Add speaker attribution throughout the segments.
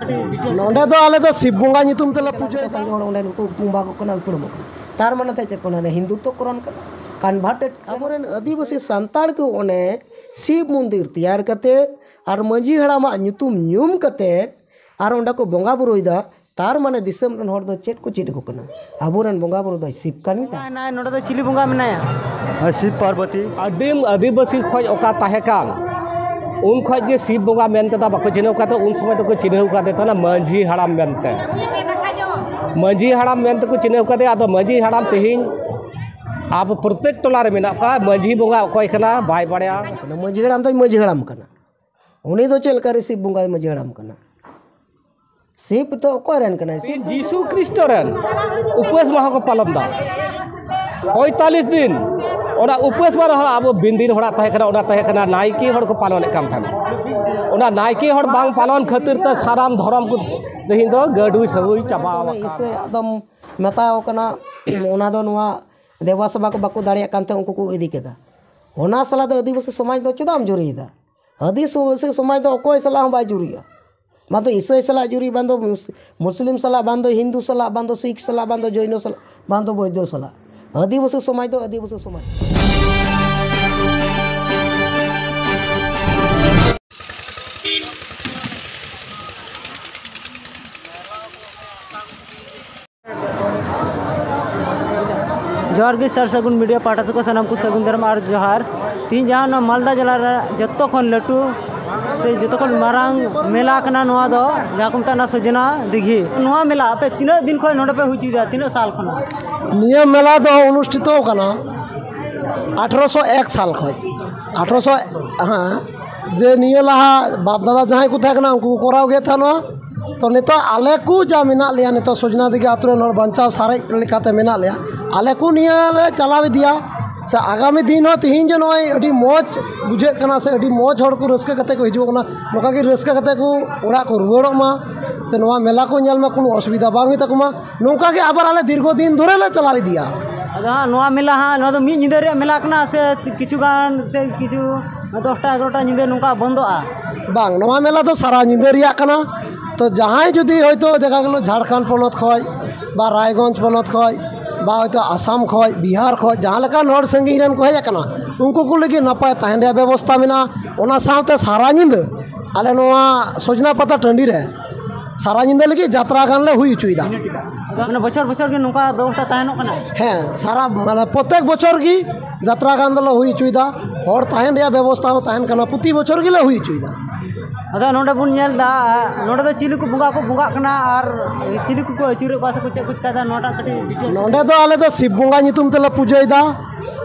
Speaker 1: नोंडे दो आले तो शिव बंगा नितुम तेला पूजा संगे होड़ ओंडे नुकु बंगा को कना उपड़म तार माने ते चेक कोना हिंदुत्व करण कन्वर्टेड आबोरेन आदिवासी सांताड़ को ओने शिव मंदिर तैयार कते और मंजी हड़ामा नितुम न्यूम कते और ओंडा को बंगा बुरुइदा तार माने दिसम रन होड़ दो चेट को चेट को कना आबोरेन बंगा बुरु दो शिव कानी ना नोडे दो चिली बंगा मनाया शिव पार्वती आदिम आदिवासी खोज ओका ताहेकान उन खोज के शिव बंगा मेनते ता बाको चिन्हव काते उन समय तो को चिन्हव काते तना मंजी हड़ाम मेनते मंजी हड़ाम मेनते को चिन्हव काते आदो मंजी हड़ाम तेहिन आप प्रत्येक टोला रे मेना का मंजी बंगा ओकय कना बाय बाड़या मंजी हड़ाम तो मंजी हड़ाम कना उनी दो चेलका रे शिव बंगा मंजी हड़ाम कना शिव तो ओकय रेन कना शिव जीसु क्रिस्टो रेन उपवास माह को पालन दा 45 दिन ओना उपवास माह अब बिंदिन होड़ा तहे कना ओना तहे कना नायकी होड़ को पालन काम थाना ओना नायकी होड़ बांग पालन खातिर त साराम धर्म को दहिन दो गडुई सबुई चाबा इसे एकदम मेताओ कना ओना दो नोआ देवा सभा को बाको दाड़िया कानते उनको को इदी केदा ओना सला दो आदिवासी समाज दो चुदाम जुरीदा आदिवासी समाज दो ओकय सला बाय जुरिया मातो ईसाई सला जुरी बांदो मुस्लिम सला बांदो हिंदू सला बांदो सिख सला बांदो जैन सला बांदो बौद्ध सला आदिवासी समाज दो आदिवासी समाज जोहार के सर सगुन मीडिया पाटा को सनम को सगुन धर्म और जोहार तीन जहाँ मालदा जिला जतो खन लटू से जतो खन मारांग मेला कना नोआ दो जहाँ को मता सजना दिघी नोआ मेला पे तीन दिन खन नोडे पे हुई तीन साल खन नियम मेला दो अनुष्ठित कना 1801 साल खय 1800 हाँ जे निये लाहा बाप दादा जहाँ को था कना उनको कोराव गे था नो तो नितो आले को जा मिना लिया नितो सजना दिघी आतुरे नोर बंचाव सारे लेकाते मिना लिया आले को निये ले चलाव दिया से आगामी दिन हो तीन जो नोय अडी मौज बुझे कना से अडी मौज होड़ को रस्का कते को हिजु कना नोका की रस्का कते को ओरा को रुवाड़ो मा से नोआ मेला को नेल में कोनो असुविधा बांग हुई तकमा नोका के आबार आले दीर्घ दिन धरे ले चलाव दिया हाँ नोआ मेला हाँ नोआ तो मी निदे रे मेला कना से किछु गान से किछु 10टा 11टा निदे नोका बंदोआ बांग नोआ मेला तो सारा निदे रिया कना तो जहाँ जुदी होयतो देखा गलो झारखंड पनत खय बा रायगंज पनत खय बा होयतो आसाम खय बिहार खय जहाँ लेका नोर संगी रेन को हेज कना उनको को लगी नपाय तहन रे व्यवस्था मेना ओना साथे सारा निंद आले नोआ सजना पता टंडी रे सारा निंद लगी यात्रा गान ले हुई चुईदा माने बछर बछर के नोका व्यवस्था तहनो कना हां सारा माने प्रत्येक बछर की यात्रा गान ले हुई चुईदा और तहन रे व्यवस्था हो तहन कना प्रति बछर के ले हुई चुईदा अदा नोडे बुन नेल दा नोडे तो चिली को बुंगा कना और चिली को अचुरे पास को कुछ कादा नोटा कटी नोडे तो आले तो शिव बंगा नितुम तेला पूजाइदा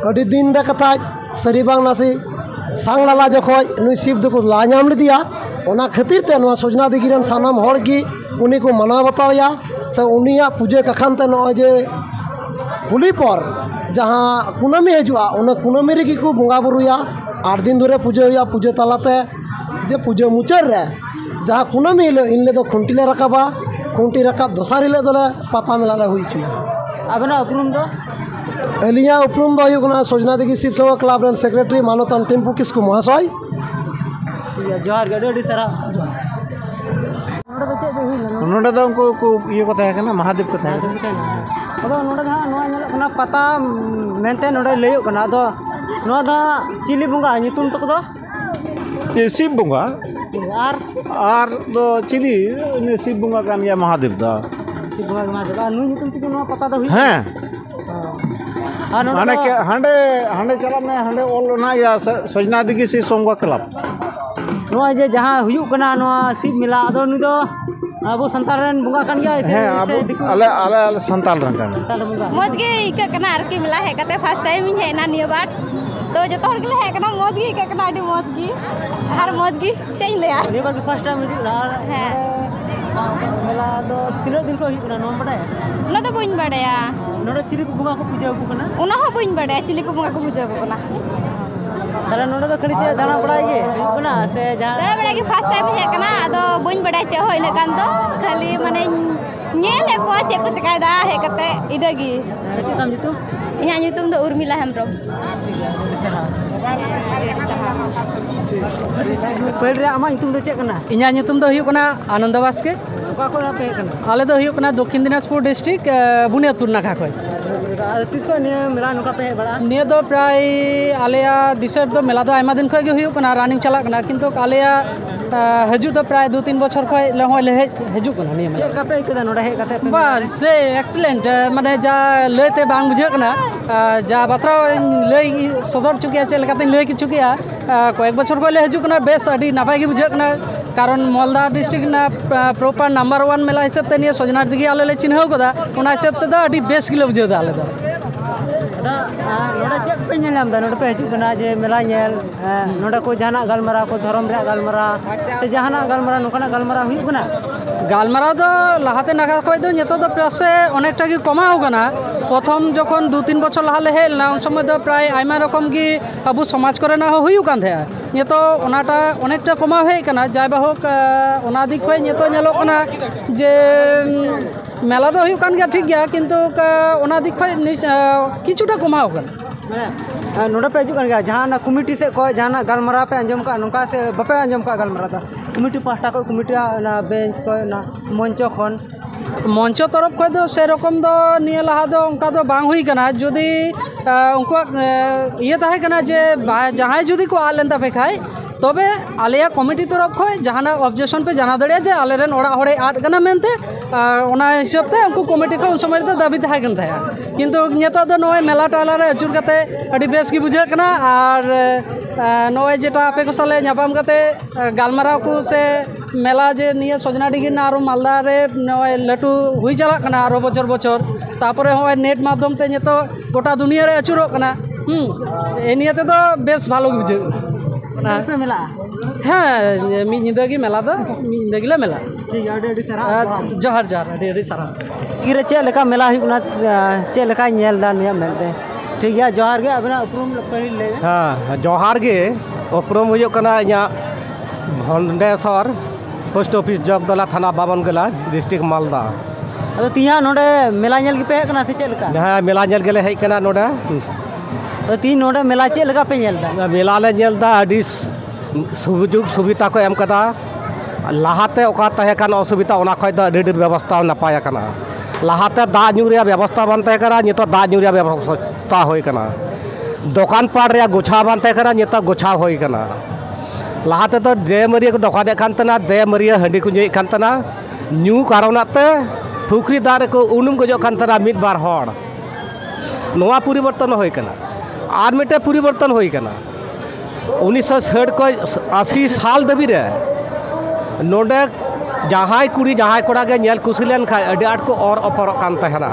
Speaker 1: अडी दिन रे कथा सरी बांग नासी सांग लाला जखोय नुई शिव दको ला नाम लिदिया ओना खातिर ते नोआ सजना दिगिरन सानाम होड़ की उनी को मना बतावया से उनिया पूजे कखान ते नो जे होली पर जहां कुनामी हजुआ ओना कुनामी रे की को बंगा बुरुया 8 दिन धरे पूजा होया पूजा तालाते जे पूजा मुचार रे जहाँ कुनामी हिलो इनले तो खुंटीले रकाबा खुंटी रकाब दोसार हिलो दोले पाता मेला ले हुई चुया आबेना उपरुम दो एलिया उपरुम दो हुई सजना दिघी शिव सेवा क्लब रेन सेक्रेटरी मानवतान टेम्पू किसको महाशय जोहार गडी सारा नोडे दो उनको को ये को तहे कना महादेव को तहे अब नोडे दा नोआ नेलो कना पता मेनते नोडे लेयो कना दो नोआ दा चिली बंगा नितुम तक दो शिव बंगा आर दो चिली ने शिव बंगा कान या महादेव दा शिव बंगा महादेव आ नुई नितुम ती नो पता दा हुई हां हाने के हांडे चला में हांडे ओल ना या सजना दिगी से सोमगा क्लब नो जे जहां हुयु कना नो शिव मेला दो नु दो अबो संताल रन बंगा कान या हां आले संताल रन कान मोज गे इका कना आर की मेला है कते फर्स्ट टाइम ही है ना नियो बाट तो जो तोड़ के है कना मोज गी के कना डी मोज गी हर मोज गी चल ले यार नेबर के फर्स्ट टाइम है मेला दो तीन दिन को ही कना नोम बड़ाय न तो बइन बड़ाया नोडे चिली को बंगा को पूजा को कना उना हो बइन बड़ाया चिली को बंगा को पूजा को कना तारा नोडे तो खाली चे दाना बड़ाय गे कना से जहां दाना बड़ाय के फर्स्ट टाइम है कना तो बइन बड़ाय चे होइना कान तो खाली माने नेले को चे को चकायदा है कते इडगी चे तम जितु इया नितुम दो उर्मिला हेमब्रम पहले रे आमा इतुम दो चेक करना
Speaker 2: इन्या nyutum do huyuk kana Ananda Baske
Speaker 1: ओका को पे करना
Speaker 2: ale do huyuk kana Dokhin Dinajpur district Buniadpur nakha khoi
Speaker 1: तिसको ने मेला नुका पे बड़ा
Speaker 2: निया दो प्राय आलेया दिसर दो मेला दो आयमा दिन खय गे huyuk kana running chalak kana kintu आलेया हजू तो प्राय 2-3 बछर खय ले होय ले हजू kana निया
Speaker 1: चेक का पे कदा नोडा हे कते पे
Speaker 2: बस से एक्सीलेंट माने जा लेते बांग बुझे kana जा बात्रा लई सदर चुकिया चे लेकाते लई कि चुकिया कয়েক বছর কইলে हजू kana बेस अडी नापाय गे बुझे kana कारण मालदा डिस्ट्रिक्ट ना प्रॉपर नंबर 1 मेला हिसाब ते निया सजनार दिगी आले ले चिन्हव कदा ओना हिसाब ते दा अडी बेस गिलो बुझे दा आले दा
Speaker 1: नोडा चेक पे नेलाम दा नोडा पे हजू कना जे मेला नेल नोडा को जाना गलमरा को धर्म रे गलमरा ते जहाना गलमरा नुकना गलमरा हुई कना
Speaker 2: गालमाराव दो लाहाते नागा खय दो नितो दो प्रासे अनेकटा गी कमाव कना प्रथम जखन 2-3 बछर लाहा ले हेल ना उन समय दो प्राय आयमा रकम गी अबु समाज करे ना हुयु कान थे नितो ओनाटा अनेकटा कमाव हे कना जाय बाहोक ओना दिक खय नितो नेलो कना जे मेला दो हुयु कान गया ठीक गया किंतु ओना दिक खय किछुटा कमाव कना
Speaker 1: नोडा पे हजू कन गया जहाना कमिटी से को जहाना गलमरा पे अंजम का नुका से बपे अंजम का गलमरा दा कमिटी पास्टा को कमिटी ना बेंच को ना मंचो खन
Speaker 2: मंच तरफ खय दो से रकम दो निया लाहा दो उनका दो बांग हुई कना जदि उनको ये ताहे कना जे जहां जदि को आलेन ता पे खाय तबे आलेया कमिटी तरफ खय जहाना ऑब्जेक्शन पे जाना दड़िया जे आलेरन ओड़ा हड़े आट कना मेनते ओना हिसाब ते उनको कमिटी को उन समय ते दाबी ताहे कन थाया किंतु नेता दो नय मेला टाला रे अचुर कते अडी बेस की बुझे कना आर नय जेटा आपे को साले न्यापाम कते गालमाराव को से मेला जे निया सजना डिगी ना आरो मालदा रे नय लटू हुई चला कना आरो बछर बछर तारपरे होय नेट माध्यम ते नेतो गोटा दुनिया रे अचुरो कना ए नियाते तो बेस भालो बुझे
Speaker 1: पे मेला
Speaker 2: हाँ मी निदा की मेला दो मी निदा की मेला
Speaker 1: ठीक है अडी सारा
Speaker 2: जोहार जोहार अडी सारा
Speaker 1: किरे चे लेका मेला हुई कुना चे लेका नेल दा निया मेलते ठीक है जोहार गे अपना उपरुम पहिल ले
Speaker 3: हाँ जोहार गे उपरुम हुयो कना इया भंडेश्वर पोस्ट ऑफिस जगदला थाना बाबनगला डिस्ट्रिक्ट मालदा
Speaker 1: अदो तिया नोडे मेला नेल की पे कना से चे लेका
Speaker 3: हाँ मेला नेल गेले हेज कना नोडे
Speaker 1: तीन नोडे मेला चे लेका पे नेल दा
Speaker 3: मेला ले नेल दा अडी सुजुग सुविधा को एम कदा लाहाते ओका तहे कान असुविधा ओना खय दा अडी व्यवस्था नपाय कना लाहाते दा न्यू रे व्यवस्था बन तहे कना नितो दा न्यू रे व्यवस्था होय कना दुकान पाट रे गोछा बन तहे कना नितो गोछा होय कना लाहाते तो दे मरिया को दोकान कान तना दे मरिया हंडी को न्यू कान तना न्यू कारणते फुकरी दार को उनुम गजो कान तना मिद बार हड़ नोआ परिवर्तन होय कना आर मिटे परिवर्तन होय कना 1960 को 80 साल दबी रे नोडे जहां कुड़ी जहां कोड़ा के नेल कुसलेन खा अडी आट को और अपर कान तहना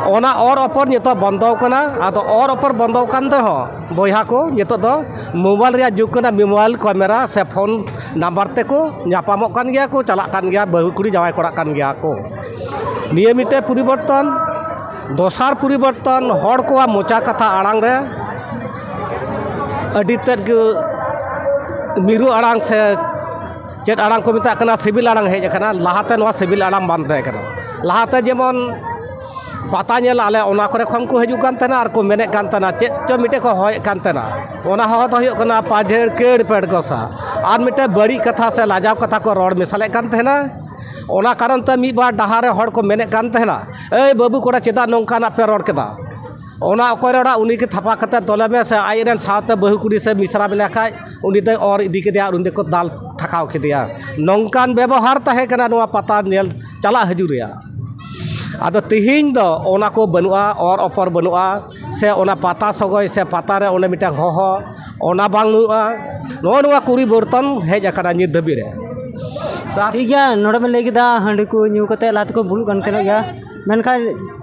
Speaker 3: ओना और अपर नितो बंदो कना आदो और अपर बंदो कान त हो बोया को नितो दो मोबाइल रे जुग कना मोबाइल कैमरा से फोन नंबर ते को न्यापामो कान गया को चला कान गया बहु कुड़ी जहां कोड़ा कान गया को नियमिते परिवर्तन दोसार परिवर्तन हड़ को मोचा कथा आड़ांग रे अडी तेज के मिरु आड़ांग से चेत आड़ांग को मिता कना सिविल आड़ांग हेज कना लाहाते नवा सिविल आड़ांग बान तहे कना लाहाते जेमन पाता नेल आले ओना करे खन को हजू कान तना आर को मेने कान तना चेत चो मिटे को होय कान तना ओना हो तो होय कना पाजेड़ केड़ पेड़ कोसा आर मिटे बड़ी कथा से लाजाव कथा को रोड मिसाले कान तहना ओना कारण ते मी बार डहारे हड़ को मेने कान तहना ए बाबू कोड़ा चेदा नोंकाना पे रोड केदा ओना अकोय रोड़ा उनी के थापा कते तोले में से आइरेन साथे बहु कुड़ी से मिसरा बिना खाय उनी दे और इदी के दिया उनी को दाल थकाव के दिया नोंकान व्यवहार तहे कना नोआ पता नेल चला हजू रिया आदो तिहिन दो ओना को बनुआ और अपर बनुआ से ओना पाता सगोय से पाता रे ओने मिटा होहो ओना बांगुआ नोआ कुरी बर्तन हेज अकना नि दबी रे
Speaker 1: ठीक है नोडे में लेके दा हंडी को न्यू कते लात को भूल कन तेनो गया मेनखा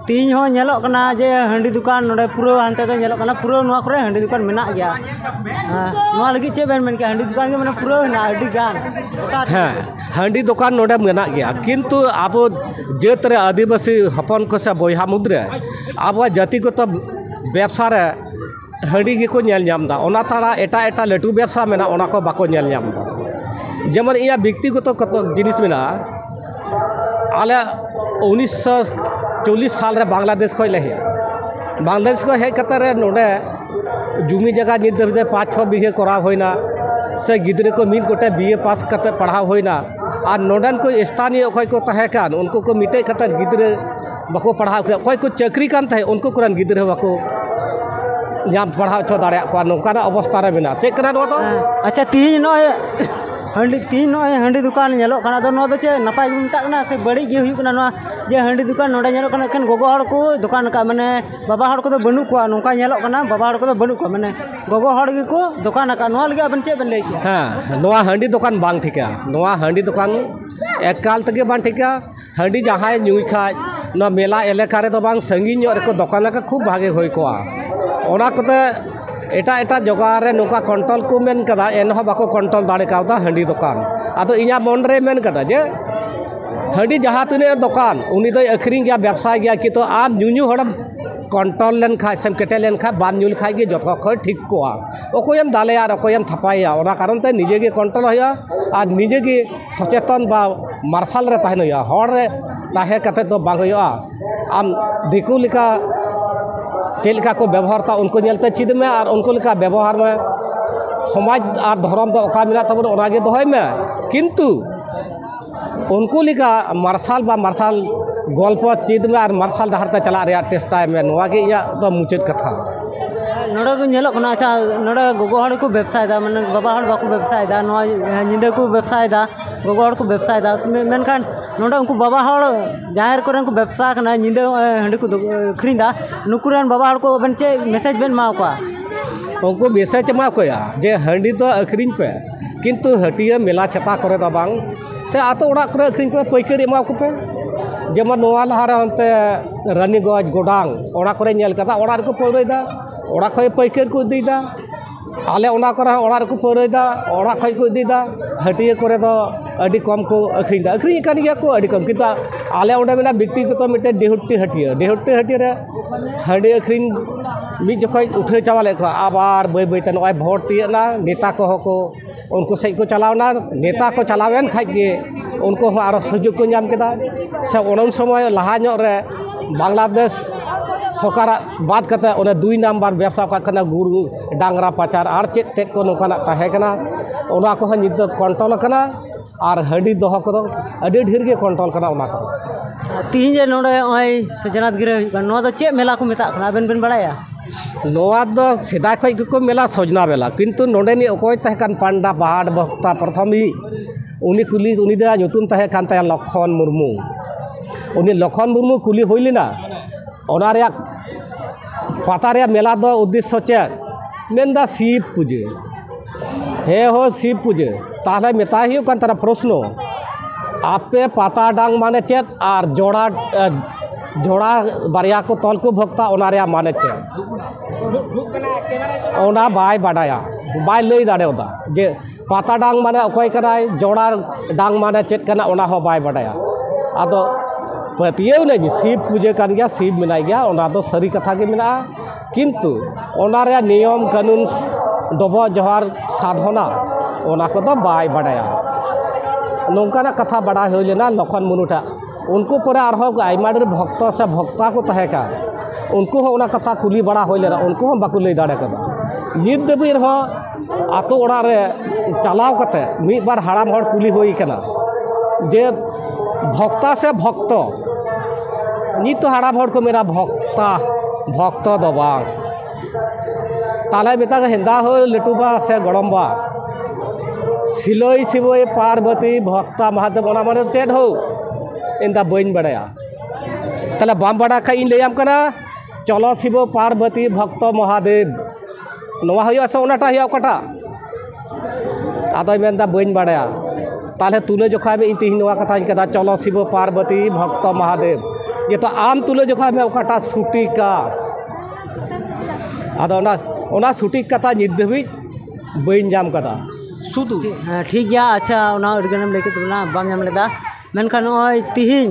Speaker 1: तीन हो नेलो कना जे हंडी दुकान नोडे पूरा हानते तो नेलो कना पूरा नोआ करे हंडी दुकान मेना गया नोआ लगी चे बेन मेन के हंडी दुकान के माने पूरा ना अडी गान
Speaker 3: हां हंडी दुकान नोडे मेना गया किंतु अब जेत रे आदिवासी हपन को से बोया मुद्रे अब जाति को तो व्यवसाय रे हंडी के को नेल नामदा ओना तारा एटा एटा लटू व्यवसाय मेना ओना को बाको नेल नामदा जेमन इया व्यक्तिगत कत जिनिस मेना आले 1940 साल रे बांग्लादेश को ले बांग्लादेश को हे कतर नोडे जमी जगह नित धाबिते 5-6 बीघे कराव होना से गिद्रे को मिल गोटे बीए पास करते पढ़ाव होना और नोडन को स्थानीय अखय को तहेकान उनको को मिटे करते गिद्रे बाको पढ़ाव अखय को चाकरी कान तहे उनको कुरान गिद्रे बाको नाम पढ़ाव छो दाड़े को नौकाना अवस्था रे मेना चेक करा नो तो
Speaker 1: अच्छा तीन नय हांडी दुकान नेलोग कना दो नो दो चे नपाय गे मता कना से बड़ी गे हुई कना नो जे हांडी दुकान नोडे नेलोग कना एखन गोगो हड़ को दुकान का माने बाबा हड़ को तो बनु को नोका नेलोग कना बाबा हड़ को तो बनु को माने गोगो हड़ गे को दुकान का नो लगे अबन चे बन ले
Speaker 3: हाँ नोआ हांडी दुकान बांग ठिका नोआ हांडी दुकान एकाल तके बांग ठिका हांडी जहाय नुई खाय नो मेला एलेका रे दो बांग संगी ᱧᱚᱜ ᱨᱮᱠᱚ ᱫᱚᱠᱟᱱ ᱞᱮᱠᱟ खूब भागे होई कोआ ओना कोते एटा एटा जगह रे नोका कंट्रोल को मेन कदा एनहो बाको कंट्रोल दाड़े कावदा हांडी दुकान आदो इया मन रे मेन कदा जे हांडी जहां तने दुकान उनी दो अखरिंग गया व्यवसाय गया कि तो आम न्यून्यू हड़म कंट्रोल लेन खा सेम केटे लेन खा बाम न्यूल खाय गे जत खय ठीक कोआ ओकोयम दाले यार ओकोयम थपाया ओना कारण ते निजे गे कंट्रोल होया और निजे गे सचेतन बा मार्शल रे ताहेन होया हड़ रे ताहे कते तो बांग होया आम दिकु लिका चेलिका को व्यवहारता उनको नेलते चिद में और उनको लिका व्यवहार में समाज और धर्म तो ओका मिला तब ओनागे दोहय में किंतु उनको लिका मार्शल बा मार्शल गल्प चिद में और मार्शल डहारते चला रे टेस्टा में नोवागे इया तो मुचाद कथा
Speaker 1: नोडे को नेलोग कना अच्छा नोडे गोगो हड़ को व्यवसाय दा माने बाबा हड़ बाको व्यवसाय दा नो निंदे को व्यवसाय दा गोगो हड़ को व्यवसाय दा मेनखान नोडे उनको बाबा हड़ जाहिर करे को व्यवसाय कना निंदे हांडी को खरीन दा नुकुरन बाबा हड़ को बन चे मैसेज बेन माव को
Speaker 3: उनको मैसेज मा कोया जे हांडी तो अखरिन पे किंतु हटिया मेला छता करे दा बांग से आतो ओड़ा करे अखरिन पे पैकारी एमा को पे जेमन नोआ लहारे अंते रानीगंज गोडांग ओड़ा करे नेल कदा ओड़ा रे को पौरैदा ओड़ा खय पैकार को इदीदा आले ओना करे ओड़ा रे को पौरैदा ओड़ा खय को इदीदा हटिया करे दो अडी कम को अखरिन कान गया को अडी कम किंतु आले ओडे मेना व्यक्तिगत मिटे डेहुट्टी हटिया रे हांडी अखरिन मी जखय उठे चावाले को आबार बय बयते नय भोट तियना नेता को हो उनको सही को चलावना नेता को चलावेन खाज के उनको आरो सुजोग को नाम केदा से उन समय लहा ᱧᱚᱜ रे बांग्लादेश सरकार बात करते उन्हें 2 नंबर व्यवसाय का करना गुरु डांगरा पाचार और चेत तेत को नोकाना ताहे कना ओना को नित कंट्रोल कना और हांडी दोह को अडी ढेर गे कंट्रोल कना ओना को
Speaker 1: तीन जे नोडे ओय सजनात गिरे नो दो चे मेला को मेता कना बेन बड़ाया
Speaker 3: नोआ दो सेदा खय को मेला सजना बेला किंतु नोडे नि ओकोय तहे कान पांडा पहाड़ भक्ता प्रथमी उनी कुली उनी दा ᱧᱩᱛᱩᱢ तहे कान तया लखन मुर्मू उनी लखन मुर्मू कुली होई लेना ओना रे पाता रे मेला दो उद्देश्य चे मेनदा शिव पूजे हे हो शिव पूजे ताले मेता हियो कान तारा प्रश्न आपे पाता डांग माने चेत और जोड़ा बारिया को तल को भक्ता ओना रे माने चे ओना बाय बाडाया बाय लई दाड़े ओदा जे पाता डांग माने अकोय कनाय जोड़ा डांग माने चेत कना ओना हो बाय बाडाया आदो पतियौ ने शिव पूजे कान गया शिव मिनाय गया ओना दो सरी कथा गे मिना किंतु ओना रे नियम कानून डबो जोहार साधना ओना को दो बाय बाडाया नोंकाना कथा बड़ा हो लेना लखन मुनुटा उनको पर आइमा ढेर भक्त से भक्ता को तहेका उनको ओना कथा कुली बड़ा हो लेना उनको हम बाको लई दाड़े कदा नित दबी रहो आतो ओड़ा रे चलाव कते मिद बार हाड़ाम हड़ कुली होई कना जे भक्ता से भक्त नित तो हाड़ाम हड़ को मेरा भक्त दो बांग ताले मेता हेंदा हो लटुबा से गड़म्बा सिलोई शिवई पार्वती भक्ता महादेव ओना माने चेद हो इंदा बइन बड़ाया ताले बाम बड़ा खा इन लैयाम कना चलो शिव पार्वती भक्त महादेव नोआ होया से ओनाटा होया ओकाटा आदो मेनदा बइन बड़ाया ताले तुले जोखा में इन तिहिन नोआ कथा कदा चलो शिव पार्वती भक्त महादेव ये तो आम तुले जोखा में ओकाटा सुटी का आदो ओना सुटी कथा नित धबी बइन जाम कदा सुदू
Speaker 1: ठीक गया अच्छा ओना अडगनम लेके तुना बाम जाम लेदा मेनखान ओय तिहिन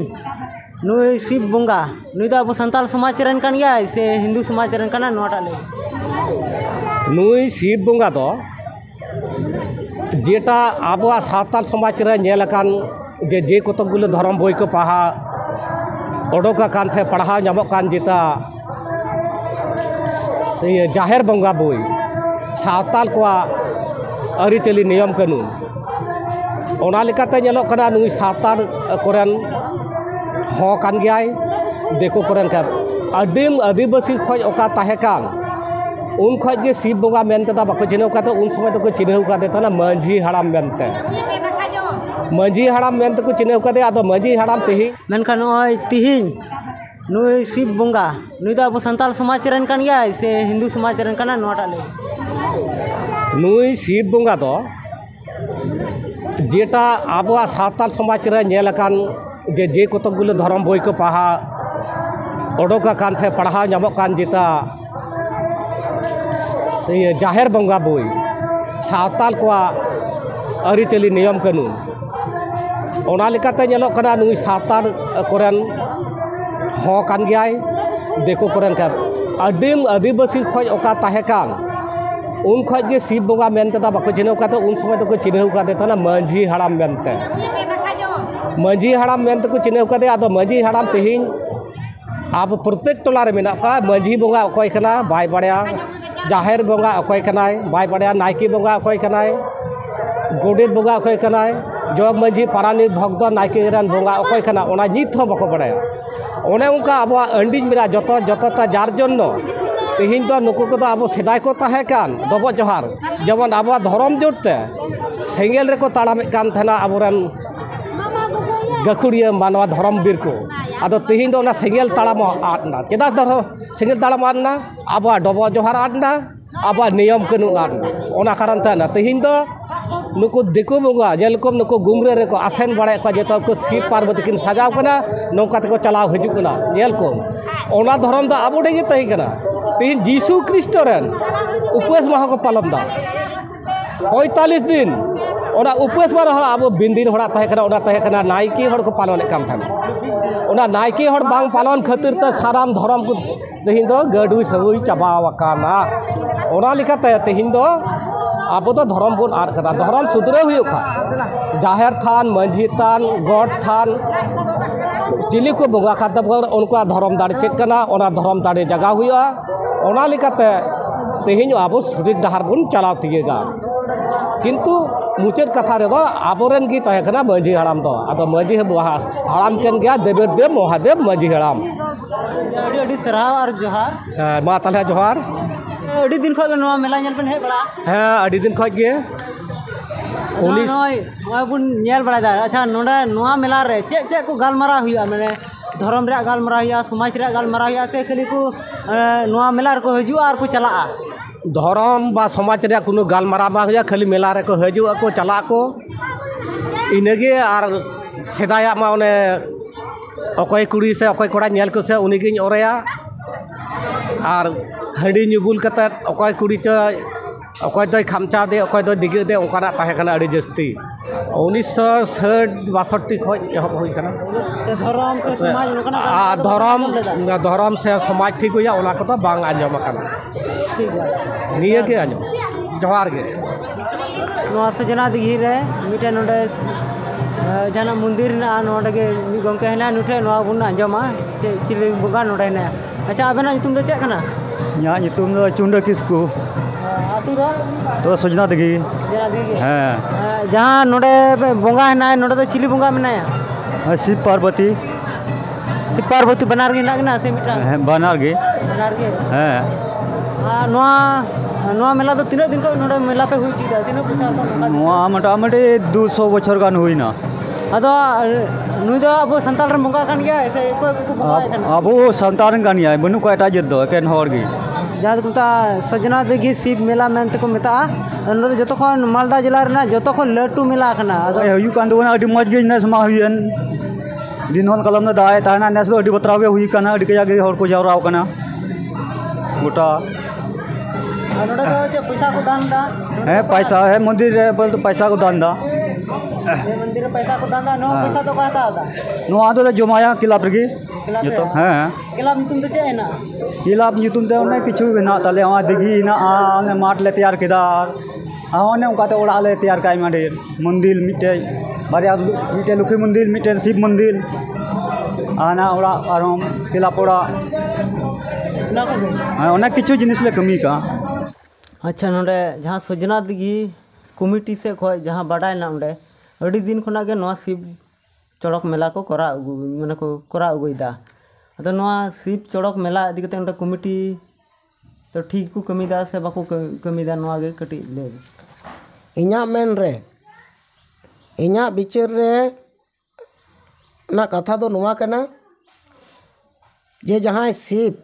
Speaker 1: नुई शिव बंगा नुई दा अब संताल समाज रन कान गया से हिंदू समाज रन काना नोटा ले
Speaker 3: नुई शिव बंगा दो जेटा अब सावताल समाज रे नेल कान जे कतकगुलो धर्म बई को पढ़ा ओडोका कान से पढ़ा नामक कान जेता जाहेर बंगा बोई सावताल को आरिचाली नियम कानून ओना लेकाते नेलोग कना नुई सावताल कोरेन हो कान गयाय देखो कोरेन का आदिम आदिवासी खोज ओका ताहेकान उन खोज गे शिव बंगा मेनते दा बाको चिन्हव काते उन समय तो चिन्हव काते तना मांझी हड़ाम मेनते मांझी हड़ाम मेनते को चिन्हव काते आदो मांझी हड़ाम तेही
Speaker 1: मेनखान नॉय तिहिन नुई शिव बंगा नुई दा अब संताल समाज रेन कान गया से हिंदू समाज रेन काना नोटा ले
Speaker 3: नुई शिव बंगा दो जेटा आबो सावताल समाज रे नेलकान जे कतकगुलो धर्म बई को पढ़ा ओडोकान से पढ़ाव नामकान जेटा जाहेर बंगा बोई सावताल को आरिचाली नियम कानून ओना लेकाते नेलोग कना नुई सावताल कोरेन हो कान गयाय देखो कोरेन का आदिम आदिवासी खोज ओका ताहेकान उन खोज गे शिव बंगा मेनते दा बाको चिन्हव काते उन समय तो चिन्हव काते तना मांझी हड़ाम मेनते मांझी हड़ाम मेनते को चिन्हव काते आदो मांझी हड़ाम तेहिन अब प्रत्येक टोला रे मेना का मांझी बंगा अकोय कना बाय बाड़या जाहेर बंगा अकोय कनाय बाय बाड़या नायकी बंगा अकोय कनाय गोडेत बंगा अकोय कनाय जग मांझी पारानिक भक्त नायकी रन बंगा अकोय कना ओना नित हो बाको बाड़या ओने उनका अब अंडिज मेरा जतो जतो जार जन्नो तेहिन तो नुकु को अब सेदाय को ताहेकान डबो जोहार जेमन अब धर्म जोड़ते सेंगेल रे को ताड़ामे कान थना अबरन गखुड़िया मानवा धर्म बीर को आदो तेहिन दो ना सेंगेल ताड़ाम आदना चेदा सेंगेल ताड़ाम आदना अब डबो जोहार आदना अब नियम कानून आदना ओना कारण तना तेहिन दो नुकु दिकु बंगा जेलकम नुकु गुमरे रे को आसेन बाड़े को जेतो को शिव पार्वती किन सजाव कना नौका ते को चलाव हजू कना नेल को ओना धर्म दा आबो डेगे तही कना तेहिन जीसु ख्रिस्ट रेन उपवास माह को पालन दा 45 दिन ओना उपवास माह अब बिंदिन होड़ा तहे कना नायकी हड़ को पालन काम थान ओना नायकी हड़ बांग पालन खातिर त साराम धर्म को तेहिन दो गडुई सबुई चाबाव काना ओना लेकाते तेहिन दो अब तो धर्म बन आद कदा धर्म सुधरे हुई खा जाहेर थान मांझी थान गड थान चिली को बंगा खाते उनका धर्म दाड़े चेक कना ओना धर्म दाड़े जगह हुआ ओना लेकाते तेहिन अब सठिक डहार बन चलाव तीगा किंतु मुचाद कथा रे आबोरेन गी तहे कना मांझी हड़ाम दो आदो मांझी हड़ाम केन गया देवेदेव महादेव मांझी हड़ाम
Speaker 1: अड़ी सराव और जोहार
Speaker 3: मा ताले जोहार
Speaker 1: अड़ी दिन खो नवा मेला नेल पेन हे बड़ा
Speaker 3: हाँ अड़ी दिन खो गे
Speaker 1: नॉय नॉय बुन नेल बड़ा दा अच्छा नोडा नवा मेला रे चे चे को गालमारा हुआ माने धर्म रे गालमारा हुआ समाज रे गालमारा हुआ से खाली को नवा मेला रे को हजू और को चला
Speaker 3: धर्म बा समाज रे कोनो गालमारा बा हुआ खाली मेला रे को हजू को चला को इनेगे और सेदाया मा ओने अकोय कुड़ी से अकोय कोड़ा नेल को से उनीगिन ओरेया और हंडी नुबुल कते अकोय कुड़ी च अकोय दय खामचा दे अकोय दय दिगे दे ओकाना ताहे कना अड़ी जस्ती 1962 खoj एहब हुई कना
Speaker 1: धर्म से समाज
Speaker 3: नोकना धर्म से समाज ठीक हुआ ओना को तो बांग आंजम कना
Speaker 1: ठीक है
Speaker 3: निये के आंजम जोहार गे
Speaker 1: नवा सजना दिघी रे मिटे नोडे जाना मंदिर ना नोडे के गंके हेना नुठे नवा बुन आंजमा चिली बंगा नोडे हेना अच्छा आबेना तुम दो चे कना
Speaker 4: या तुम दो चुंडा किसको
Speaker 1: आतु दो
Speaker 4: तो सजना दिघी
Speaker 1: जना दिघी
Speaker 4: हाँ
Speaker 1: जहाँ नोडे बंगा हेना नोडे तो चिली बंगा मेनाया
Speaker 4: शिव पार्वती
Speaker 1: बनार गे ना से मिटा
Speaker 4: बनार गे
Speaker 1: हाँ नवा मेला तो तीन दिन को नोडे मेला पे हुई चीज तीन पैसा
Speaker 4: मोटामुटी 200 बछर गान हुईना
Speaker 1: अदो नुई दो अब संताल रे बंगा कान गया ऐसे कोई को बंगा कान
Speaker 4: अब संतान गान गया बनु को एटा जद दो एकेन हर गे
Speaker 1: जहाँ को मता सजना दिघी शिव मेला मेनते को मेता नोडे जतो खन मालदा जिला रे ना जतो खन लटू मेला कना अदो
Speaker 4: हुई कान दो अडी मज गे नेस मा हुईन दिनोन कलम ना दाय ताना नेस दो अडी बतराव गे हुई कना अडी के जागे हर को जावराव कना गोटा
Speaker 1: नोडे तो जे पैसा को दान दा
Speaker 4: है पैसा है मंदिर रे बोल तो पैसा को दान दा
Speaker 1: मंदिर रे पैसा को दान दा नो पैसा तो कहता होगा
Speaker 4: नो आदो जमाया किलाप रे जतो हां
Speaker 1: किलाप नितुम तो चे है ना
Speaker 4: किलाप नितुम ते ओने किछु ना ताले आ दिघी ना आ माट ले तैयार केदा आ ओने उनकाते ओड़ा ले तैयार काई माडे मंदिर मिटे बारिया मिटे लुखी मंदिर मिटे शिव मंदिर आना ओड़ा आरम किलाप ओड़ा
Speaker 1: ᱚᱱᱟ ᱠᱚᱜᱮ
Speaker 4: ᱚᱱᱮक किछु जिनिस ले कमी का
Speaker 1: अच्छा नोडे जहाँ सोजना दिघी कमिटी से खो जहाँ बाडाय ना ओंडे अड़ी दिन खना के नवा शिव चौड़क मेला को करा माने को करा अगुइदा अतो नवा शिव चौड़क मेला इदी कते ओंडे कमिटी तो ठीक को कमीदा से बाको कमीदा नवा गे कटी ले
Speaker 5: इन्या मेन रे इन्या बिचार रे ना कथा दो नवा कना जे जहाँ शिव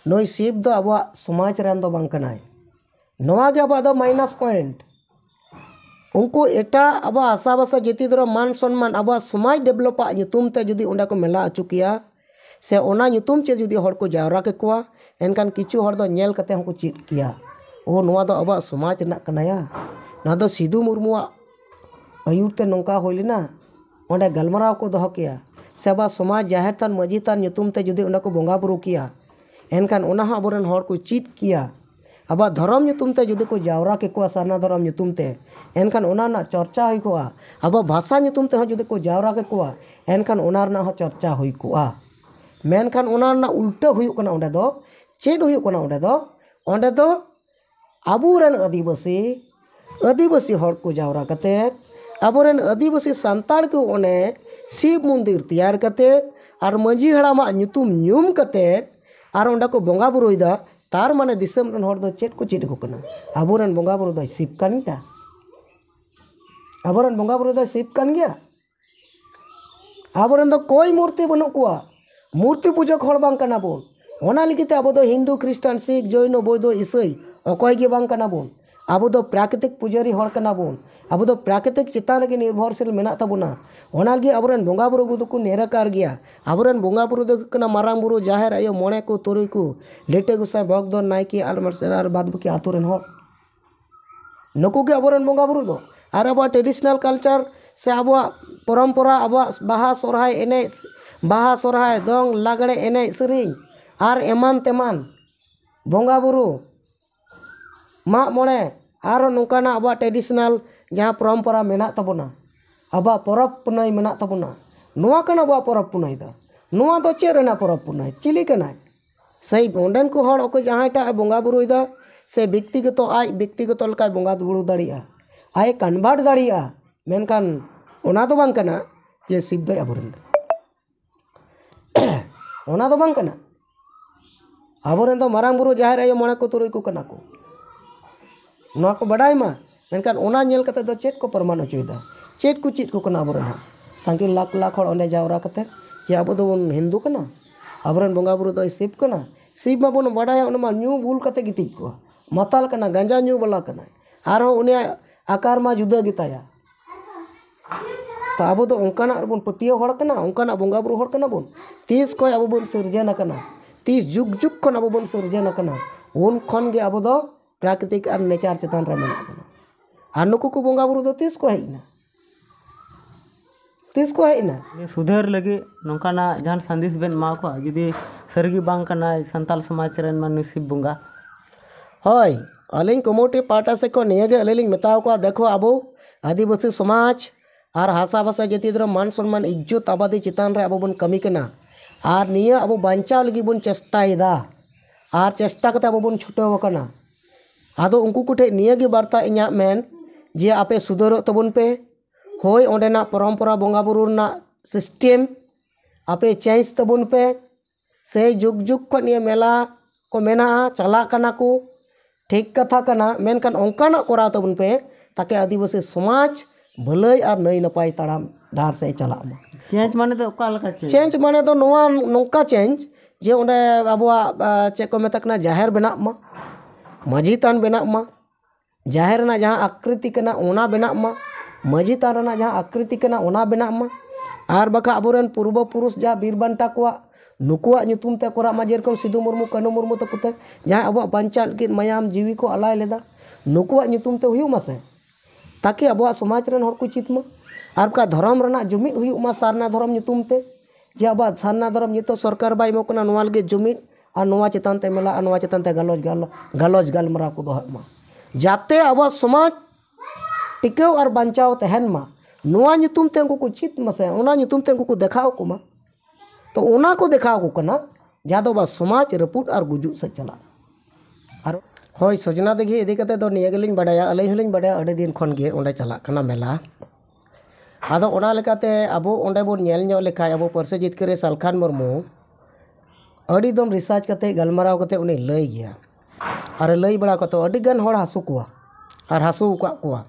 Speaker 5: नई शिव दो अब समाज रेन दो बांग कनाय नवा गे अब दो माइनस पॉइंट उनको एटा अब आशा बासा जेती दरो मान सम्मान अब समाज डेवलपा ᱧᱩᱛᱩᱢ ते जुदी ओंडा को मेला अचु किया से ओना ᱧᱩᱛᱩᱢ चे जुदी हर को जावरा के कुआ एनकान किछु हर दो नेल कते हमको चीट किया ओ नवा दो अब समाज रना कनाया ना दो सिधु मुर्मुआ आयुर ते नौका होइलिना ओंडे गलमराव को दोह किया से अब समाज जाहिर तान मजी तान ᱧᱩᱛᱩᱢ ते जुदी ओंडा को बोंगा बुरु किया एनकान ओना हा अबोरन हर को चीट किया अब धर्म ᱧᱩᱛᱩᱢ ते जुदी को जावरा के कुआ सारना धर्म ᱧᱩᱛᱩᱢ ते एनकान ओना ना चर्चा हुई कोआ अब भाषा ᱧᱩᱛᱩᱢ ते जुदी को जावरा के कुआ एनकान ओना ना चर्चा हुई कोआ मेनखान ओना ना उल्टा हुई कना ओंडे दो चेद हुई कना ओंडे दो आबुरेन आदिवासी हर को जावरा कते आबुरेन आदिवासी संताड़ को ओने शिव मंदिर तैयार कते और मंजी हड़ामा ᱧᱩᱛᱩᱢ ᱧᱩᱢ कते और ओंडा को बोंगा बुरुइदा तार माने दिसम रन हर दो चेट को चेट को कना आबुरेन बोंगा बुरु दो शिव कान गया आबुरेन बोंगा बुरु दो शिव कान गया आबुरेन दो कोई मूर्ति बनु कुआ मूर्ति पूजक हर बांग कना बोन ओना लिगिते अब दो हिंदू क्रिश्चियन सिख जैन बौद्ध ईसाई अकय गे बांग कना बोन अब दो प्राकृतिक पुजारी हर कना बोन अब दो प्राकृतिक चितान रे निर्भरशील मेना ताबोना ओना लगी अबरेन बोंगा बुरु को को नेराकार गया अबरेन बोंगा बुरु दो कना मारांग बुरु जाहेर आयो मोणे को तुरुई को लेटे गुसा भगदो नायकी आलमर बाद बकी आतुरेन हर नुकु के अबरेन बोंगा बुरु दो और अब ट्रेडिशनल कल्चर से अब परंपरा अब बाहा सोरहाय एने बाहा सोरहाय दंग लागड़े एने सेरिंग और एमान तेमान बोंगा बुरु मा मोणे और नौकाना अब ट्रेडिशनल जहाँ परंपरा मेना तबोना अब परब पुनाई मेना तबोना नोआ कना अब परब पुनाई दा नोआ दो चे रेना परब पुनाई चिली कना सही ओंडेन को हर ओको जहाँटा बोंगा बुरुइदा से व्यक्तिगत आज व्यक्तिगत लका बोंगा बुरु दाड़िया आय कन्वर्ट दाड़िया मेनकान ओना दो बांग कना जे शिव दो आबोरेन ओना दो बांग कना आबोरेन दो मारांग बुरु जाहेर आयो मोणे को तुरुई को कना को नोआ को बडाय मा मेनकान ओना नेल कते दो चेट को प्रमाण अचुइदा चेट को चीट को कना आबोरेन सांगे लाख लाख हर ओंडे जावरा कते जे आबो दो हिंदू कना आबोरेन बोंगा बुरु दो शिव कना शिव मा बोन बडाया ओना मा न्यू भूल कते गिति को मताल कना गांजा न्यू बला कना आरो उनिया आकार मा जुदा गिताया तो आबो दो ओंकाना बोन पतियो हर कना ओंकाना बोंगा बुरु हर कना बोन 30 को आबो बोन सिरजना कना 30 जुग जुग खन आबो बोन सिरजना कना उन खन गे आबो दो प्राकृतिक और नेचार चेतन रे मेना कना आर नुकु को बोंगा बुरु दो 30 को हेना
Speaker 1: सुधार लगे नौकाना जहां संदेश बेन मा को जुदी सरगी बांग कना संताल समाज रेन मान शिव बोंगा
Speaker 5: हय अलिंग कमोटी पाटा से को नियगे अलिंग मेताव को देखो आबो आदिवासी समाज और हासा भाषा जाति द्र मान सम्मान इज्जत आबादी चितान रे आबो बन कमी कना और निया आबो बांचाव लगी बन चेष्टायदा और चेष्टा कते आबो बन छुटाव कना आदो उनको कुठे नियगे वार्ता इन्या मेन जे आपे सुधरो तबन पे होय ओंडेना परंपरा बोंगा बुरु ना सिस्टम आपे चेंज तबन पे से जुग जुग को निया मेला को मेना चला कना को ठीक कथा कना मेनकान ओंकाना कोरा तबन पे ताके आदिवासी समाज भलाई और नई नपाय ताड़ाम डार से चला मा
Speaker 1: चेंज माने तो का लका
Speaker 5: चेंज माने तो नोआ नोका चेंज जे ओंडे आबोआ चे को मेतकना जाहेर बेना मा मजी तान बेना मा जाहेर ना जहाँ आकृति कना ओना बेना मा मजी तान रना जहाँ आकृति कना ओना बेना मा और बका अबोरेन पूर्व पुरुष जहाँ बीरबांटा कोआ नुकुआ ᱧᱩᱛᱩᱢ ते कोरा मा जेरकम सिधु मुर्मू कनु मुर्मू तकुते जहाँ अब बांचा लगी मायाम जीवी को अलाय लेदा नुकुआ ᱧᱩᱛᱩᱢ ते हुयु मासे ताकि अब समाज रेन हर को चितमा और का धर्म रना जुमिद हुयु मा सारना धर्म ᱧᱩᱛᱩᱢ ते जे अब सारना धर्म नितो सरकार बाय मकना नोवा लगे जुमिद और नोवा चितान ते मेला और नोवा चितान ते गलोज गालमरा को दोहत मा जाते अब समाज टिकेव और बांचाव तहन मा नोवा ᱧᱩᱛᱩᱢ ते उनको को चित मसे ओना ᱧᱩᱛᱩᱢ ते उनको को देखाव को मा तो ओना को देखाव को कना जहाँ दो बा समाज रपुट और गुजुग से चला और होय सजना दिघी इदी कते दो निया गेलिन बडाया अलिन हलिन बडाया अडे दिन खन गे ओंडे चला कना मेला आदो ओना लेकाते अबो ओंडे बोन नेल ᱧᱚᱜ लेखाय अबो परसे जितकरे सालखान मुर्मू अडी दम रिसर्च कते गलमाराव कते उनी लई गया और लई बड़ा कते अडी गन होड़ हासु कुआ और हासु का कुआ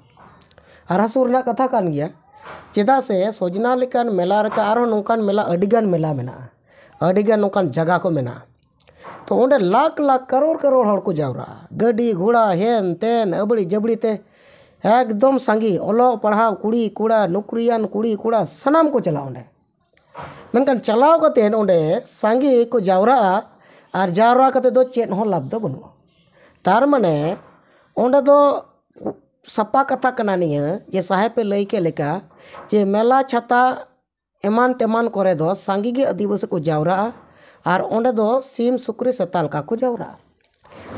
Speaker 5: और हासु रना कथा कान गया चेदा से सजना लेकान मेला रका आरो नोकान मेला अडी गन मेला मेना अडी गन नोकान जगह को मेना तो ओंडे लाख लाख करोड़ करोड़ होड़ को जावरा गड्डी घोड़ा हेन तेन अबड़ी जबड़ी ते एकदम सांगी ओलो पढ़ाव कुड़ी कुड़ा नौकरियान कुड़ी कुड़ा सनाम को चला ओंडे मेनकान चलाव कते ओंडे सांगी को जावरा और जावरा कते दो चेत हो लाभ दो बनु तार माने ओंडे दो सपा कथा कना निया जे साहेब पे लई के लेका जे मेला छाता एमान टेमान करे दो सांगी गे आदिवासी को जावरा और ओंडे दो सीम सुक्री सताल का को जावरा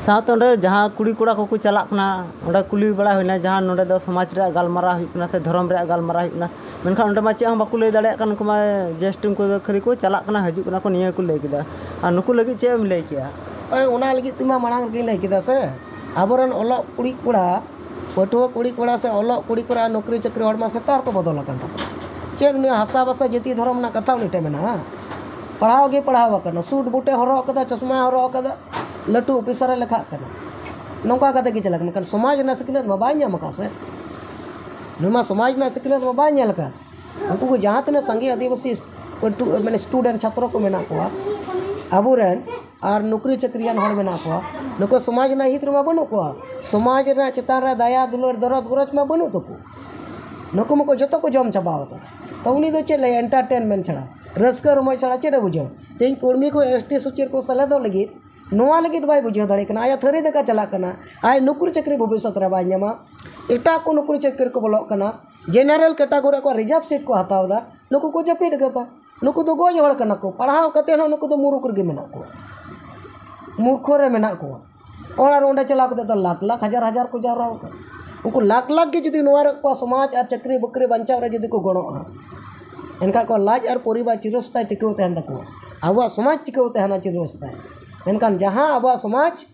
Speaker 1: साथ ओंडे जहाँ कुड़ी कोड़ा को चला ओंडे कुली बड़ा होना जहाँ नोडे दो समाज रे गालमारा हुई से धर्म रे गालमारा हुई मेनखान ओंडे मा चे हम बाकु लई दाड़े कान उनको मा जेस्ट उनको खरी को चला हजू को निया को लई किदा और नुकु लगी चे एम लई किया
Speaker 5: ओय ओना लगी तिमा मांग गे लई किदा से आबरन ओलो कुड़ी कोड़ा पटुआ कुड़ी कोड़ा से ओलो कुड़ी कोड़ा नौकरी चाकरी हड़ मा सेतार को बदल अकन तको चे उनी हासा बासा जति धर्म ना कथा उनी टेमेना पढ़ाव गे पढ़ाव कना सूट बूटे हरो कदा चश्मा हरो कदा लटू ऑफिसर लेखा कना नौका कते के चलक मकन समाज ना सिखनत मा बाय ᱧᱟᱢ का से नुमा समाज ना सिखनत मा बाय ᱧᱮᱞ का उनको को जहाँ तने संगे आदिवासी मैंने स्टूडेंट छात्रों को मेना को अबुरेन और नौकरी चाकरियान हड़ मेना को नुको समाज ना हित मा बनु को समाज ना चितान रे दया दुलर दरद गरज मा बनु तको नुको मको जतो को जम चबाव का तो उनी दो चले एंटरटेनमेंट छड़ा रस्का रमज छड़ा चेडे बुझो तेन कुर्मी को एसटी सुचिर को सले दो लगी नोआ लगी बाय बुझो दाड़े कना आया थरी देका चला कना आय नौकरी चाकरी भविष्य रे बाय ᱧᱟᱢᱟ एटा को नौकरी चाकरी को बोलो कना जेनरल कैटेगरी को रिजर्व सीट को हतावदा नुको को जपीट गता नुको दो गोज हड़ कना को पढ़ाव कते न नुको दो मुरुक रे मेना को मूर्खो रे मेना को ओना रोंडे चला कते तो लाख लाख हजार हजार को जावरा उनको लाख लाख के जुदी नोआ को समाज और चाकरी बकरी बंचाव रे जुदी को गणो एनका को लाज और परिवार चिरस्थायी टिकाव तहन तको आबो समाज टिकाव तहना चिरस्थायी मेनकान जहाँ अब समाज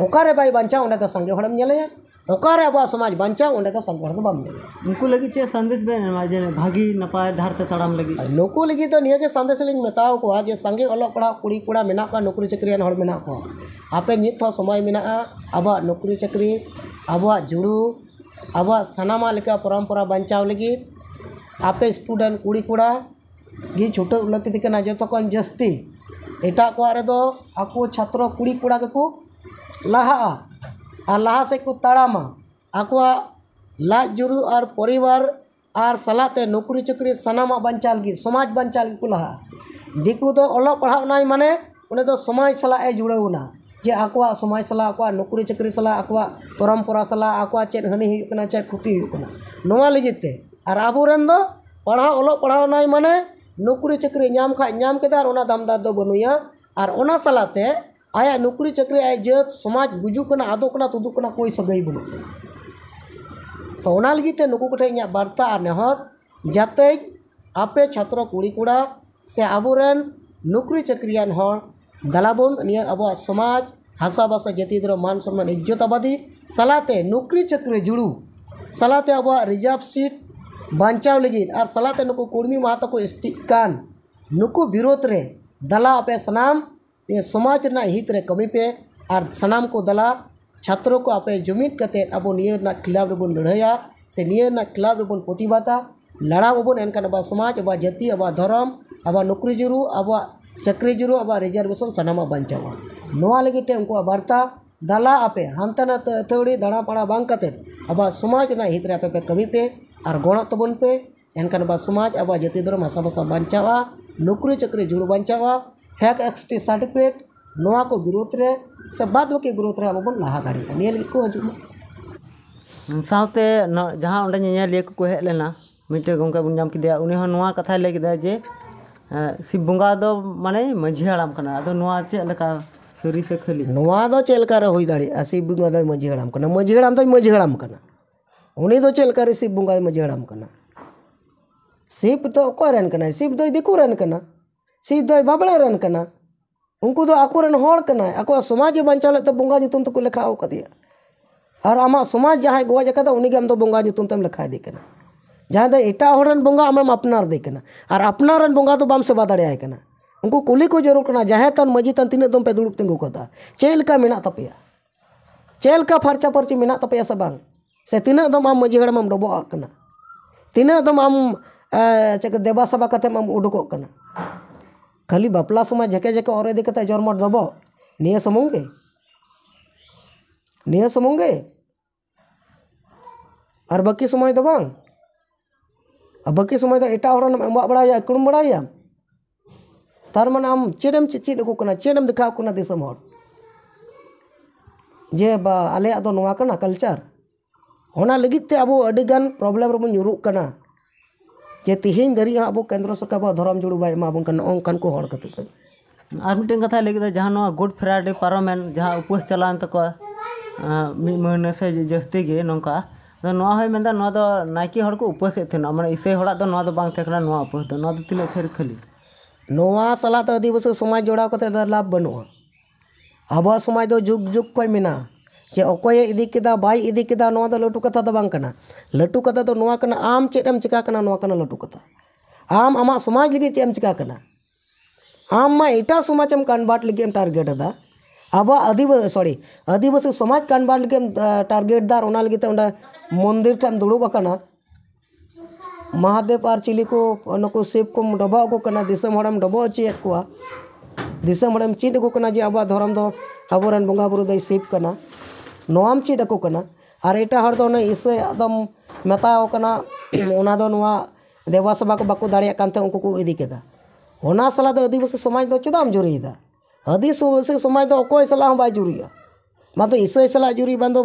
Speaker 5: ओकारे बाय बांचा ओंडे तो संगे हड़म नेलेया ओकारे अब समाज बांचा ओंडे तो संगे हड़ दो बाम नेले
Speaker 1: उनको लगी चे संदेश बे जे भागी नपाय धार ते तड़ाम लगी
Speaker 5: नुकु लगी तो निया के संदेश लिंग मेताव को जे संगे ओलो पढ़ा कुड़ी कुड़ा मेना को नौकरी चाकरियान हड़ मेना को आपे नित हो समय मेना अब नौकरी चाकरी अब जुड़ू अब सनामा लेका परंपरा बांचाव लगी आपे स्टूडेंट कुड़ी कुड़ा गी छुटो लकी कना जतो कोन जस्ती एटा को रे दो आको छात्र कुड़ी कुड़ा के को लाहा और लाहा से को ताड़ामा आको लाज जुरु और परिवार और सलाते नौकरी चाकरी सनामा बंचाल गी समाज बंचाल गी को लाहा दिकु दो ओलो पढ़ाव नाय माने उने दो समाज सला ए जुड़ेउना जे आको समाज सला आको नौकरी चाकरी सला आको परंपरा सला आको चेत हनी हुई कना चेत खुती हुई कना नोवा लगिते और आबोरेन दो पढ़ाव ओलो पढ़ाव नाय माने नौकरी चाकरी नाम खा नाम केदा और ओना दामदार दो बनुया और ओना सलाते आया नौकरी चाकरी आय जत समाज गुजू कना आदो कना तुदु कना कोई सगई बनु तो ओना लगिते नुकु कोठे इया वार्ता और नेहर जाते आपे छात्र कुड़ी कुड़ा से आबोरेन नौकरी चाकरियान हर दालाबन निया अब समाज हासा बासा जाति धर्म मान सम्मान इज्जत आबादी सलाते नौकरी चाकरी जुड़ू सलाते अब रिजर्व सीट बांचाव लगी और सलाते नुकु कुर्मी महतो को स्टिकान नुकु विरोध रे दला पे सनाम ये समाज ना हित रे कमी पे और सनाम को दला छात्रों को आपे जुमित कते अब नियर ना खिलाफ रे बन लड़ाया से नियर ना खिलाफ रे बन प्रतिबादा लड़ा बन एनकान अब समाज अब जाति अब धर्म अब नौकरी जुरु अब चाकरी जुरु अब रिजर्वेशन सनामा बांचावा नोआ लगी ते उनको वार्ता दला आपे हानता ना अथौड़ी दाड़ा पाड़ा बांग कते अब समाज ना हित रे आपे पे कमी पे और गण तबन पे एनकान अब समाज अब जाति धर्म हासा भाषा बांचावा नौकरी चाकरी जुड़ू बांचावा फेक एक्सटी सर्टिफिकेट नोआ को विरोध रे से बाद के विरोध रे अब बन लाहा दाड़ी नियल को हजु
Speaker 1: साथे जहाँ ओंडे ñeñaliya को हेज लेना मिटे गंगा बन नाम किदिया उनी हो नोआ कथा ले किदा जे शिव बंगा दो माने माझी हड़ाम कना अदो नोआ चे लेका सरी से खाली
Speaker 5: नोआ दो चेलका रे होई दाड़ी शिव बंगा दो माझी हड़ाम कना माझी हड़ाम दो माझी हड़ाम कना उनी दो चेलका रे शिव बंगा माझी हड़ाम कना शिव तो को रन कना शिव दो दिकु रन कना शिव दो बाबळे रन कना उनको दो आकोरेन हर कना आको समाज बंचाव लेते बोंगा nyutum तक लेखा आकदिया और आमा समाज जहाँ गोज अकादा उन्हीं आम दो बोंगा nyutum तम लेखा दे कना जहाँ दो एटा हरन बोंगा आम अपनार दे कना और अपनारन बोंगा तो बाम सेवा दाड़े कना उनको कुली को जरूर कना जहाँ तन मजी तन तीन दम पे दुड़ुब तिंगु कदा चेलका मेना तपेया चेलका फरचा फरची मेना तपेया से बांग से तीन दम आम मजी हड़म डबो कना तीन दम आम चेक देवा सभा कते आम उडुको कना खाली बापला समय झके झके और इदी कते जरमट दबो निया समूंगे और बाकी समय दो बांग बाकी समय तो एटा हरन एमा बड़ाया कुड़म बड़ाया तार माने आम चेडम चेड को कना चेडम दिखाव कना दिसम हर जे बा आले दो नोआ कना कल्चर होना लगित ते अबो अडिगान प्रॉब्लम रबो nyuruक कना जे तिहिन दरी अब केंद्र सरकार बा धरम जुड़ू बाय मा बन ओंकान को हड़ कते
Speaker 1: और मिट्टन कथा लगे जहाँ गुड फ्राइडे पारमेन जहाँ उपवास चलान तक मी महीने से जस्ती गे नौका तो नाइकी हड़ को उपवास माने इसे हड़ा तो बांग तकना उपवास तो तीन सेर खाली
Speaker 5: नोआ सला तो आदिवासी समाज जोड़ा कते लाभ बनुआ अब समाज दो जुग जुग को मेना जे अकोय इदी केदा बाय इदी केदा नोआ दो लटू कथा दो बांग कना लटू कथा दो नोआ कना आम चेडम चिका कना नोआ कना लटू कथा आम आमा समाज लगे चेम चिका कना आम मा एटा समाज एम कन्वर्ट लगे टारगेट दा अब आदिवासी समाज कन्वर्ट लगे टारगेट दार ओना लगे ते ओंडा मंदिर टाम दुड़ुब कना महादेव और चिली को नको शिव को डबा को कना दिसम हड़म डबो चेक को दिसम हड़म चीड को कना जे अब धर्म दो अबोरन बंगा बुरु दई शिव कना नोआम चीड को कना और एटा हर दो इसे एकदम मेताओ कना ओना दो नोआ देवा सभा को बाको दाड़िया कानते उनको को इदी केदा ओना सला दो आदिवासी समाज दो चुदाम जुरीदा आदिवासी समाज दो अकोय सला बाय जुरिया बांधो ईसाई सला जुरी बांधो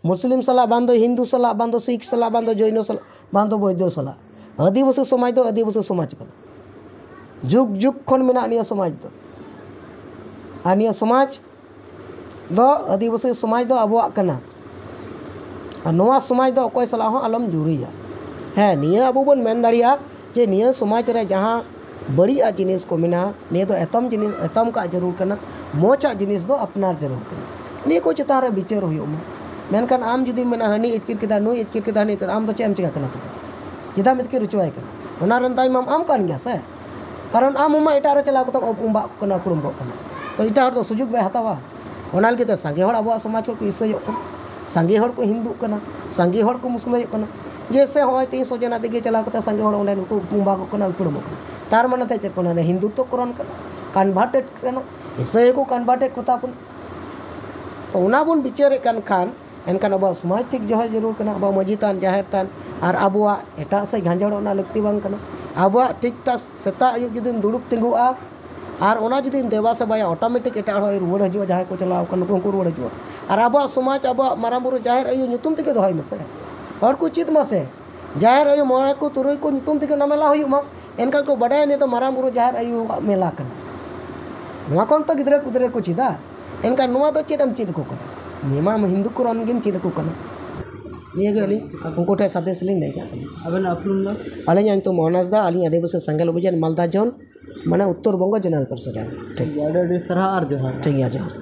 Speaker 5: मुस्लिम सला बांधो हिंदू सला बांधो सिख सला बांधो जैन सला बांधो बौद्ध सला आदिवासी समाज दो आदिवासी समाज कना जुग जुग खन मेना निया समाज दो आनिया समाज दो आदिवासी समाज दो अबो कना और नोआ समाज दो अकोय सला आलम जुरिया है निया अबो बन मेन दाड़िया जे निया समाज रे जहाँ बड़िया जिनिस को मेना निया दो एतम जिनिस एतम का जरूर कना मोचा जिनिस दो अपनार जरूर कना नहीं को चितार विचार हुआ मेनखान आम जुदी मेना हनी इतकिर केदा नुई इतकिर केदा हनी आम दो चेम चिका कना चिदा इतकिर रुचुआय कना ओना रन ताइम आम कान गया से कारण आम मा एटा रे चला को उम्बा कना कुड़ुम कना तो एटा हर दो सुजुग बे हतावा ओना लगे ते संगे हड़ अब समाज को ईसाई संगे हड़ को हिंदू कना संगे हड़ को मुस्लिम कना जैसे होय तीन सोजना दिगे चला को संगे हड़ ओने को उम्बा कुड़ुम कना तार माने ते चेक कना हिंदुत्व करण कना कन्वर्टेड कना ईसाई को कन्वर्टेड कोता पुन तो उना बुन विचारे खान एनखान अब समाज ठीक जो जरूर कना अब मजी तान जाहिर तान और अब एटा से घांजड़ ओना लगती बांग कना अब ठीक टा सेता आयुब जुदी दुड़ुब तिंगुआ और ओना जुदी देवा सभाया ऑटोमेटिक एटा हड़ रुवाड़ हजू जहाँ को चलाव कन उनको रुवाड़ हजू और अब समाज अब माराम बुरु जाहिर आयु nyutum तेगे दोहय मसे हर को चित मसे जाहिर आयु मोळे को तुरुय को nyutum तेगे नमेला हुयु मा एनखान को बड़ाय ने तो माराम बुरु जाहिर आयु मेला कना नोआ कोन तो गिदरे कुदरे को चिदा एनका नुआ दो चेडम चेड को कना निमा हिंदू को रनगिम चेड को कना निया गेली उनको ठे सदेश लिंग नहीं क्या
Speaker 1: अबन अपलुम दो
Speaker 5: अलिन यान तो मोहनास दा अलिन आदिवासी संगल बुजन मालदा जोन माने उत्तर बंग जनरल परिषद ठीक
Speaker 1: सरा और जोहार
Speaker 5: ठीक है जोहार।